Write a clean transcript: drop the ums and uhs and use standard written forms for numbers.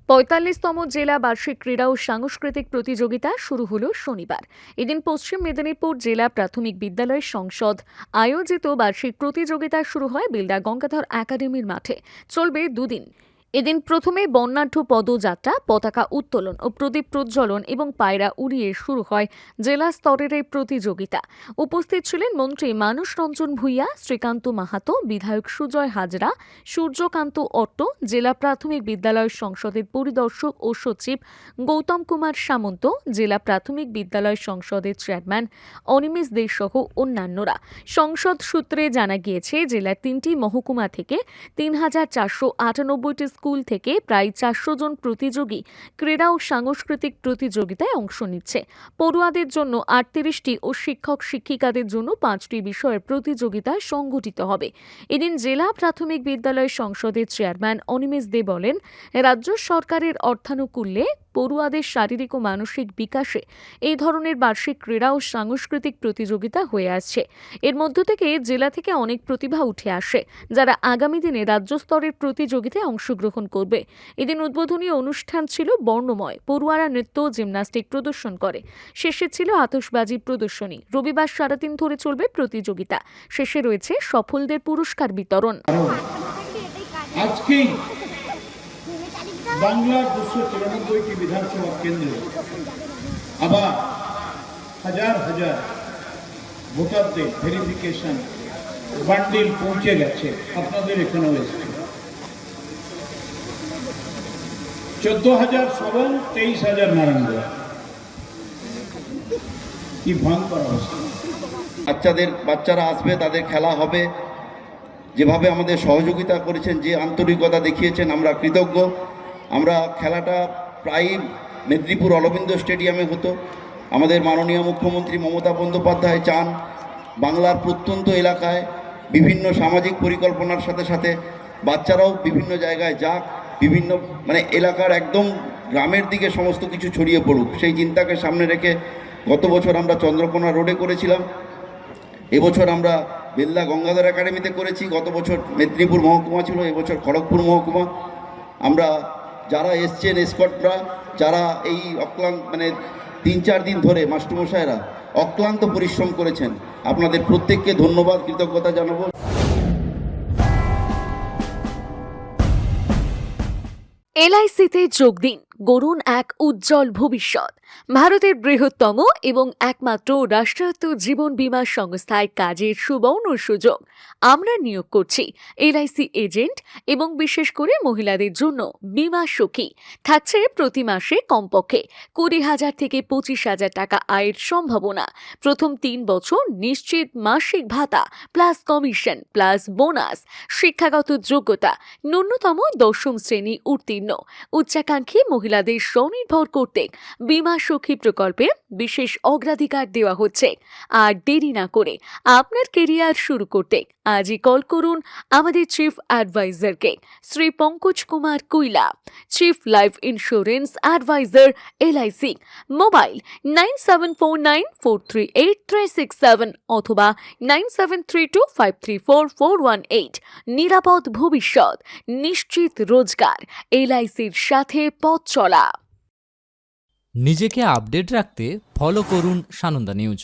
৪৫তম জেলা বার্ষিক ক্রীড়া ও সাংস্কৃতিক প্রতিযোগিতা শুরু হলো শনিবার। এদিন পশ্চিম মেদিনীপুর জেলা প্রাথমিক বিদ্যালয় সংসদ আয়োজিত বার্ষিক প্রতিযোগিতা শুরু হয় বিলদা গঙ্গাধর একাডেমির মাঠে। চলবে দুদিন। এদিন প্রথমে বর্ণাঢ্য পদযাত্রা, পতাকা উত্তোলন ও প্রদীপ প্রজ্বলন এবং পায়রা উড়িয়ে শুরু হয় জেলা স্তরের এই প্রতিযোগিতা। উপস্থিত ছিলেন মন্ত্রী মানস রঞ্জন ভূঁইয়া, শ্রীকান্ত মাহাতো, বিধায়ক সুজয় হাজরা, সূর্যকান্ত অট্ট, জেলা প্রাথমিক বিদ্যালয় সংসদের পরিদর্শক ও সচিব গৌতম কুমার সামন্ত, জেলা প্রাথমিক বিদ্যালয় সংসদের চেয়ারম্যান অনিমেষ দে সহ অন্যান্যরা। সংসদ সূত্রে জানা গিয়েছে, জেলার ৩টি মহকুমা থেকে ৩,৪৯৮টি স্কুল থেকে প্রায় ৪০০ জন প্রতিযোগী ক্রীড়া ও সাংস্কৃতিক প্রতিযোগিতায় অংশ নিচ্ছে। পড়ুয়াদের জন্য ৩৮টি ও শিক্ষক শিক্ষিকাদের জন্য 5টি বিষয়ের প্রতিযোগিতা সংগঠিত হবে। এদিন জেলা প্রাথমিক বিদ্যালয় সংসদের চেয়ারম্যান অনিমেষ দে বলেন, রাজ্য সরকারের অর্থানুকূল্যে পড়ুয়াদের শারীরিক ও মানসিক বিকাশে এই ধরনের বার্ষিক ক্রীড়া ও সাংস্কৃতিক প্রতিযোগিতা হয়ে আসছে। এর মধ্য থেকে জেলা থেকে অনেক প্রতিভা উঠে আসে, যারা আগামী দিনে রাজ্য স্তরের প্রতিযোগিতায় অংশগ্রহণ করবে। এদিন উদ্বোধনী অনুষ্ঠান ছিল বর্ণময়। পড়ুয়ারা নৃত্য, জিমন্যাস্টিক প্রদর্শন করে। শেষে ছিল আতশবাজি প্রদর্শনী। রবিবার সারাদিন ধরে চলবে প্রতিযোগিতা। শেষে রয়েছে সফলদের পুরস্কার বিতরণ। আজকেই বাংলার 294টি বিধানসভা কেন্দ্রে আবার হাজার হাজার ভোটারদের ভেরিফিকেশন বান্ডিল পৌঁছে গেছে, আপনাদের এখানেও এসেছে। 14,000 সবং, 23,000 নারায়ণগড়। কি ভয়ঙ্কর অবস্থা! বাচ্চারা আসবে, তাদের খেলা হবে। যেভাবে আমাদের সহযোগিতা করেছেন, যে আন্তরিকতা দেখিয়েছেন, আমরা কৃতজ্ঞ। আমরা খেলাটা প্রায় মেদিনীপুর অরবিন্দ স্টেডিয়ামে হতো। আমাদের মাননীয় মুখ্যমন্ত্রী মমতা বন্দ্যোপাধ্যায় চান বাংলার প্রত্যন্ত এলাকায় বিভিন্ন সামাজিক পরিকল্পনার সাথে সাথে বাচ্চারাও বিভিন্ন জায়গায় যাক, বিভিন্ন এলাকার একদম গ্রামের দিকে সমস্ত কিছু ছড়িয়ে পড়ুক। সেই চিন্তাকে সামনে রেখে গত বছর আমরা চন্দ্রকোনা রোডে করেছিলাম, এবছর আমরা বেলদা গঙ্গাধর একাডেমিতে করেছি। গত বছর মেদিনীপুর মহকুমা ছিল, এবছর খড়গপুর মহকুমা। আমরা যারা এসছেন এসকর্টরা, যারা এই অক্লান্ত 3-4 দিন ধরে মাস্টারমশাইরা অক্লান্ত পরিশ্রম করেছেন, আপনাদের প্রত্যেককে ধন্যবাদ, কৃতজ্ঞতা জানাবো। এলআইসিতে যোগ দিন, গড়ুন এক উজ্জ্বল ভবিষ্যৎ। ভারতের বৃহত্তম এবং একমাত্র রাষ্ট্রায়ত্ত জীবন বীমা সংস্থায় কাজের সুবর্ণ সুযোগ। আমরা নিয়োগ করছি এলআইসি এজেন্ট এবং বিশেষ করে মহিলাদের জন্য বীমা সখী। থাকছে প্রতি মাসে কমপক্ষে 20,000 থেকে 25,000 টাকা আয়ের সম্ভাবনা। প্রথম 3 বছর নিশ্চিত মাসিক ভাতা প্লাস কমিশন প্লাস বোনাস। শিক্ষাগত যোগ্যতা ন্যূনতম 10ম শ্রেণী উত্তীর্ণ। উচ্চাকাঙ্ক্ষী মহিলাদের স্বনির্ভর করতে বীমা সখী প্রকল্পে বিশেষ অগ্রাধিকার দেওয়া হচ্ছে। আর দেরি না করে আপনার কেরিয়ার শুরু করতে আজই কল করুন আমাদের চিফ অ্যাডভাইজারকে, Shri Pankaj Kumar Kuila, chief life insurance advisor LIC. Mobile 9749438367 অথবা 9732534418। নিরাপদ ভবিষ্যৎ, নিশ্চিত রোজগার, এলআইসির সাথে পথ চলা। নিজেকে আপডেট রাখতে ফলো করুন সানন্দা নিউজ।